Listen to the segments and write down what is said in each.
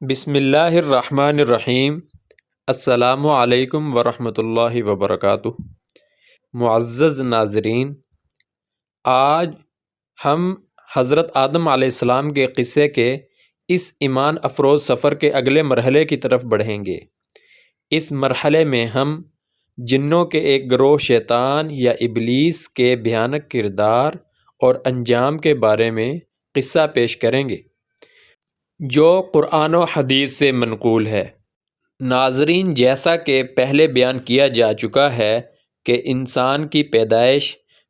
بسم اللہ الرحمن الرحیم۔ السلام علیکم ورحمۃ اللہ وبرکاتہ۔ معزز ناظرین، آج ہم حضرت آدم علیہ السلام کے قصے کے اس ایمان افروز سفر کے اگلے مرحلے کی طرف بڑھیں گے۔ اس مرحلے میں ہم جنوں کے ایک گروہ شیطان یا ابلیس کے بھیانک کردار اور انجام کے بارے میں قصہ پیش کریں گے جو قرآن و حدیث سے منقول ہے۔ ناظرین، جیسا کہ پہلے بیان کیا جا چکا ہے کہ انسان کی پیدائش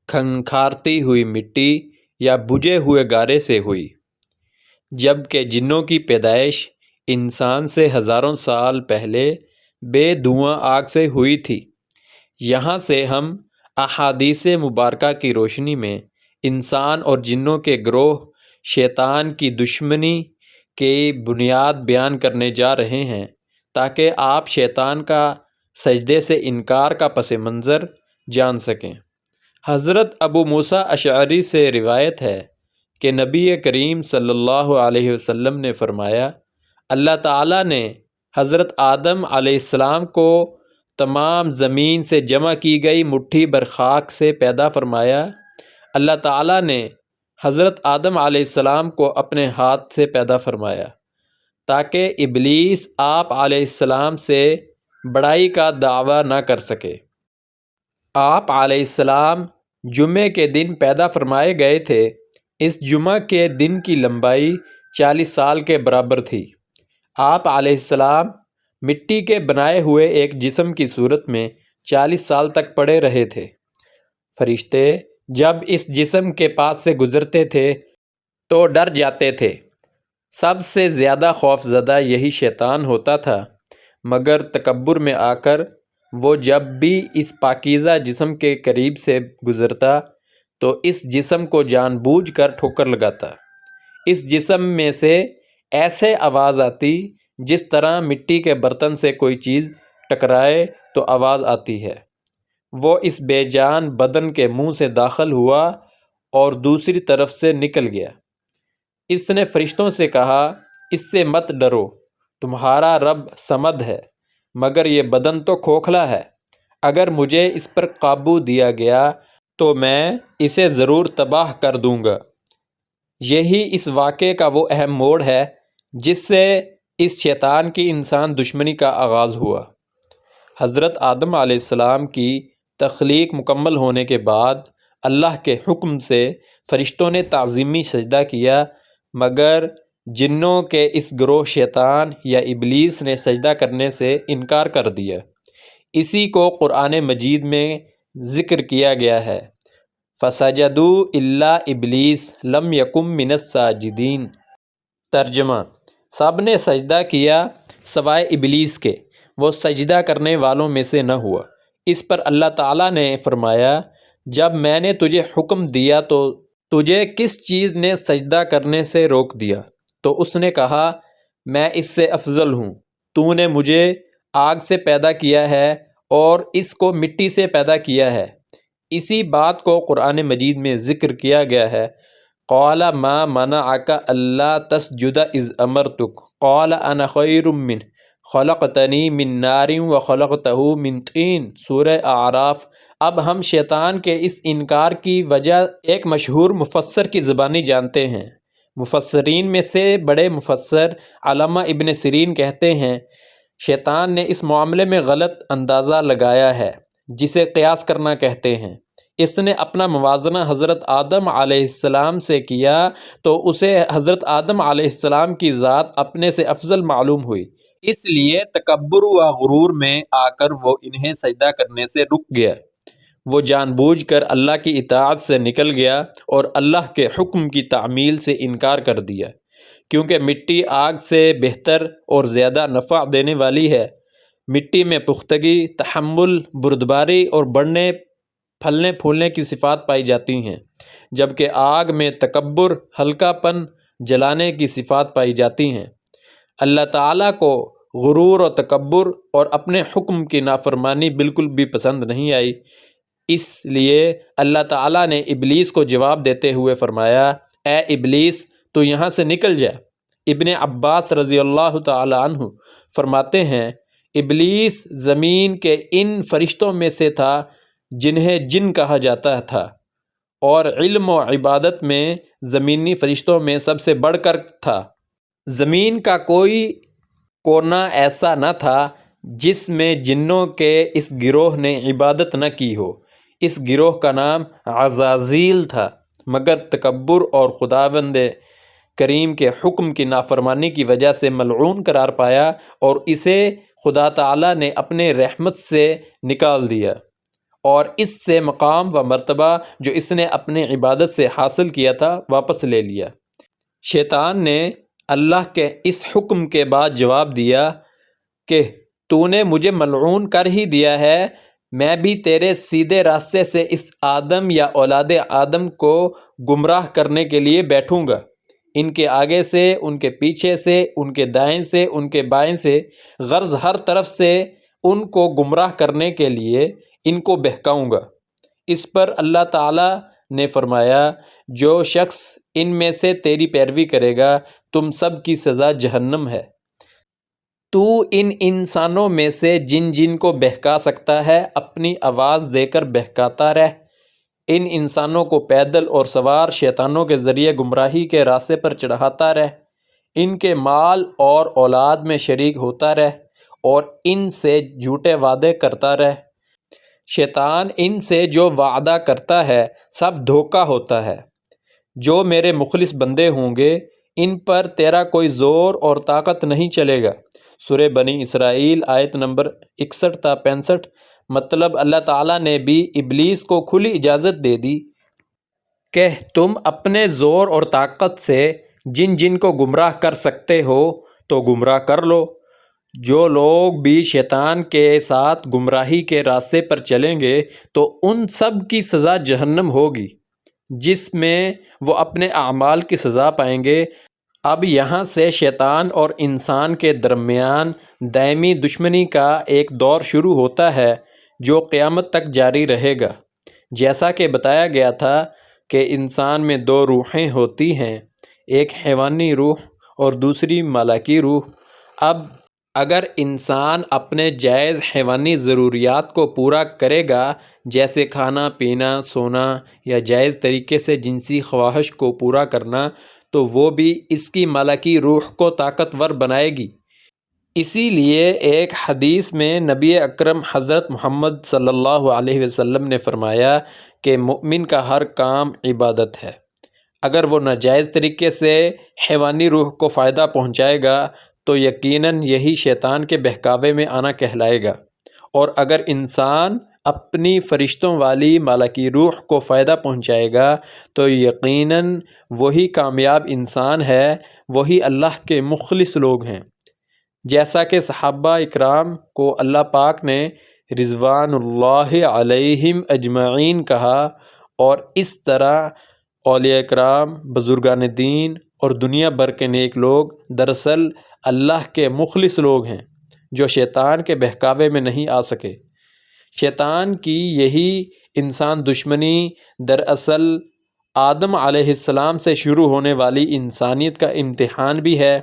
کھنکھارتی ہوئی مٹی یا بجھے ہوئے گارے سے ہوئی، جبکہ جنوں کی پیدائش انسان سے ہزاروں سال پہلے بے دھواں آگ سے ہوئی تھی۔ یہاں سے ہم احادیث مبارکہ کی روشنی میں انسان اور جنوں کے گروہ شیطان کی دشمنی کی بنیاد بیان کرنے جا رہے ہیں، تاکہ آپ شیطان کا سجدے سے انکار کا پس منظر جان سکیں۔ حضرت ابو موسیٰ اشعری سے روایت ہے کہ نبی کریم صلی اللہ علیہ وسلم نے فرمایا، اللہ تعالیٰ نے حضرت آدم علیہ السلام کو تمام زمین سے جمع کی گئی مٹھی بھر خاک سے پیدا فرمایا۔ اللہ تعالیٰ نے حضرت آدم علیہ السلام کو اپنے ہاتھ سے پیدا فرمایا تاکہ ابلیس آپ علیہ السلام سے بڑائی کا دعویٰ نہ کر سکے۔ آپ علیہ السلام جمعے کے دن پیدا فرمائے گئے تھے۔ اس جمعہ کے دن کی لمبائی 40 سال کے برابر تھی۔ آپ علیہ السلام مٹی کے بنائے ہوئے ایک جسم کی صورت میں 40 سال تک پڑے رہے تھے۔ فرشتے جب اس جسم کے پاس سے گزرتے تھے تو ڈر جاتے تھے۔ سب سے زیادہ خوف زدہ یہی شیطان ہوتا تھا، مگر تکبر میں آ کر وہ جب بھی اس پاکیزہ جسم کے قریب سے گزرتا تو اس جسم کو جان بوجھ کر ٹھوکر لگاتا۔ اس جسم میں سے ایسے آواز آتی جس طرح مٹی کے برتن سے کوئی چیز ٹکرائے تو آواز آتی ہے۔ وہ اس بے جان بدن کے منہ سے داخل ہوا اور دوسری طرف سے نکل گیا۔ اس نے فرشتوں سے کہا، اس سے مت ڈرو، تمہارا رب صمد ہے، مگر یہ بدن تو کھوکھلا ہے۔ اگر مجھے اس پر قابو دیا گیا تو میں اسے ضرور تباہ کر دوں گا۔ یہی اس واقعے کا وہ اہم موڑ ہے جس سے اس شیطان کی انسان دشمنی کا آغاز ہوا۔ حضرت آدم علیہ السلام کی تخلیق مکمل ہونے کے بعد اللہ کے حکم سے فرشتوں نے تعظیمی سجدہ کیا، مگر جنوں کے اس گروہ شیطان یا ابلیس نے سجدہ کرنے سے انکار کر دیا۔ اسی کو قرآن مجید میں ذکر کیا گیا ہے، فَسَجَدُوا إِلَّا إِبْلِيسَ لَمْ يَكُن مِّنَ السَّاجِدِينَ۔ ترجمہ: سب نے سجدہ کیا سوائے ابلیس کے، وہ سجدہ کرنے والوں میں سے نہ ہوا۔ اس پر اللہ تعالیٰ نے فرمایا، جب میں نے تجھے حکم دیا تو تجھے کس چیز نے سجدہ کرنے سے روک دیا؟ تو اس نے کہا، میں اس سے افضل ہوں، تو نے مجھے آگ سے پیدا کیا ہے اور اس کو مٹی سے پیدا کیا ہے۔ اسی بات کو قرآن مجید میں ذکر کیا گیا ہے، قال ما منعک الا تسجد اذ امرتک قال انا خیر منہ خلقتنی من نار وخلقتہ من طین۔ سورہ اعراف۔ اب ہم شیطان کے اس انکار کی وجہ ایک مشہور مفسر کی زبانی جانتے ہیں۔ مفسرین میں سے بڑے مفسر علامہ ابن سیرین کہتے ہیں، شیطان نے اس معاملے میں غلط اندازہ لگایا ہے جسے قیاس کرنا کہتے ہیں۔ اس نے اپنا موازنہ حضرت آدم علیہ السلام سے کیا تو اسے حضرت آدم علیہ السلام کی ذات اپنے سے افضل معلوم ہوئی، اس لیے تکبر و غرور میں آ کر وہ انہیں سجدہ کرنے سے رک گیا۔ وہ جان بوجھ کر اللہ کی اطاعت سے نکل گیا اور اللہ کے حکم کی تعمیل سے انکار کر دیا، کیونکہ مٹی آگ سے بہتر اور زیادہ نفع دینے والی ہے۔ مٹی میں پختگی، تحمل، بردباری اور بڑھنے پھلنے پھولنے کی صفات پائی جاتی ہیں، جبکہ آگ میں تکبر، ہلکا پن، جلانے کی صفات پائی جاتی ہیں۔ اللہ تعالیٰ کو غرور و تکبر اور اپنے حکم کی نافرمانی بالکل بھی پسند نہیں آئی، اس لیے اللہ تعالیٰ نے ابلیس کو جواب دیتے ہوئے فرمایا، اے ابلیس، تو یہاں سے نکل جا، ابن عباس رضی اللہ تعالی عنہ فرماتے ہیں ابلیس زمین کے ان فرشتوں میں سے تھا جنہیں جن کہا جاتا تھا، اور علم و عبادت میں زمینی فرشتوں میں سب سے بڑھ کر تھا۔ زمین کا کوئی کونا ایسا نہ تھا جس میں جنوں کے اس گروہ نے عبادت نہ کی ہو۔ اس گروہ کا نام عزازیل تھا، مگر تکبر اور خداوند کریم کے حکم کی نافرمانی کی وجہ سے ملعون قرار پایا، اور اسے خدا تعالیٰ نے اپنے رحمت سے نکال دیا، اور اس سے مقام و مرتبہ جو اس نے اپنے عبادت سے حاصل کیا تھا واپس لے لیا۔ شیطان نے اللہ کے اس حکم کے بعد جواب دیا کہ تو نے مجھے ملعون کر ہی دیا ہے، میں بھی تیرے سیدھے راستے سے اس آدم یا اولاد آدم کو گمراہ کرنے کے لیے بیٹھوں گا۔ ان کے آگے سے، ان کے پیچھے سے، ان کے دائیں سے، ان کے بائیں سے، غرض ہر طرف سے ان کو گمراہ کرنے کے لیے ان کو بہکاؤں گا۔ اس پر اللہ تعالیٰ نے فرمایا جو شخص ان میں سے تیری پیروی کرے گا تم سب کی سزا جہنم ہے۔ تو ان انسانوں میں سے جن جن کو بہکا سکتا ہے اپنی آواز دے کر بہکاتا رہ، ان انسانوں کو پیدل اور سوار شیطانوں کے ذریعے گمراہی کے راستے پر چڑھاتا رہ، ان کے مال اور اولاد میں شریک ہوتا رہ، اور ان سے جھوٹے وعدے کرتا رہ۔ شیطان ان سے جو وعدہ کرتا ہے سب دھوکہ ہوتا ہے۔ جو میرے مخلص بندے ہوں گے ان پر تیرا کوئی زور اور طاقت نہیں چلے گا۔ سورہ بنی اسرائیل آیت نمبر 61 تا 65۔ مطلب اللہ تعالیٰ نے بھی ابلیس کو کھلی اجازت دے دی کہ تم اپنے زور اور طاقت سے جن جن کو گمراہ کر سکتے ہو تو گمراہ کر لو۔ جو لوگ بھی شیطان کے ساتھ گمراہی کے راستے پر چلیں گے تو ان سب کی سزا جہنم ہوگی، جس میں وہ اپنے اعمال کی سزا پائیں گے۔ اب یہاں سے شیطان اور انسان کے درمیان دائمی دشمنی کا ایک دور شروع ہوتا ہے جو قیامت تک جاری رہے گا۔ جیسا کہ بتایا گیا تھا کہ انسان میں دو روحیں ہوتی ہیں، ایک حیوانی روح اور دوسری ملائکی روح۔ اب اگر انسان اپنے جائز حیوانی ضروریات کو پورا کرے گا، جیسے کھانا پینا، سونا، یا جائز طریقے سے جنسی خواہش کو پورا کرنا، تو وہ بھی اس کی ملائکی روح کو طاقتور بنائے گی۔ اسی لیے ایک حدیث میں نبی اکرم حضرت محمد صلی اللہ علیہ وسلم نے فرمایا کہ مومن کا ہر کام عبادت ہے۔ اگر وہ ناجائز طریقے سے حیوانی روح کو فائدہ پہنچائے گا تو یقیناً یہی شیطان کے بہکاوے میں آنا کہلائے گا، اور اگر انسان اپنی فرشتوں والی ملائکی روح کو فائدہ پہنچائے گا تو یقیناً وہی کامیاب انسان ہے، وہی اللہ کے مخلص لوگ ہیں۔ جیسا کہ صحابہ اکرام کو اللہ پاک نے رضوان اللہ علیہم اجمعین کہا، اور اس طرح اولیاء اکرام، بزرگان دین اور دنیا بھر کے نیک لوگ دراصل اللہ کے مخلص لوگ ہیں جو شیطان کے بہکاوے میں نہیں آ سکے۔ شیطان کی یہی انسان دشمنی دراصل آدم علیہ السلام سے شروع ہونے والی انسانیت کا امتحان بھی ہے،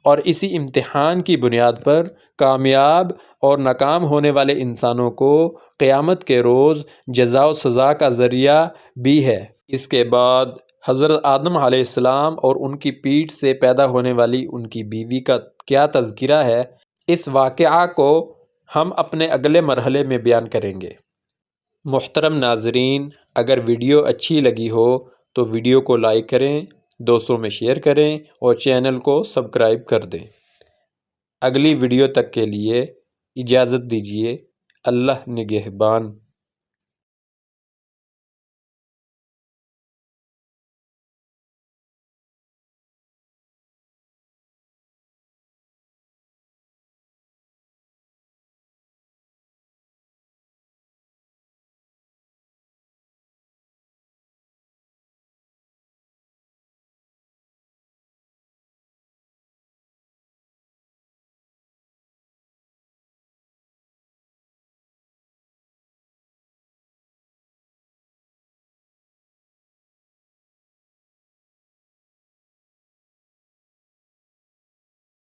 اور اسی امتحان کی بنیاد پر کامیاب اور ناکام ہونے والے انسانوں کو قیامت کے روز جزا و سزا کا ذریعہ بھی ہے۔ اس کے بعد حضرت آدم علیہ السلام اور ان کی پیٹھ سے پیدا ہونے والی ان کی بیوی کا کیا تذکرہ ہے، اس واقعہ کو ہم اپنے اگلے مرحلے میں بیان کریں گے۔ محترم ناظرین، اگر ویڈیو اچھی لگی ہو تو ویڈیو کو لائک کریں، دوستوں میں شیئر کریں اور چینل کو سبسکرائب کر دیں۔ اگلی ویڈیو تک کے لیے اجازت دیجیے۔ اللہ نگہبان۔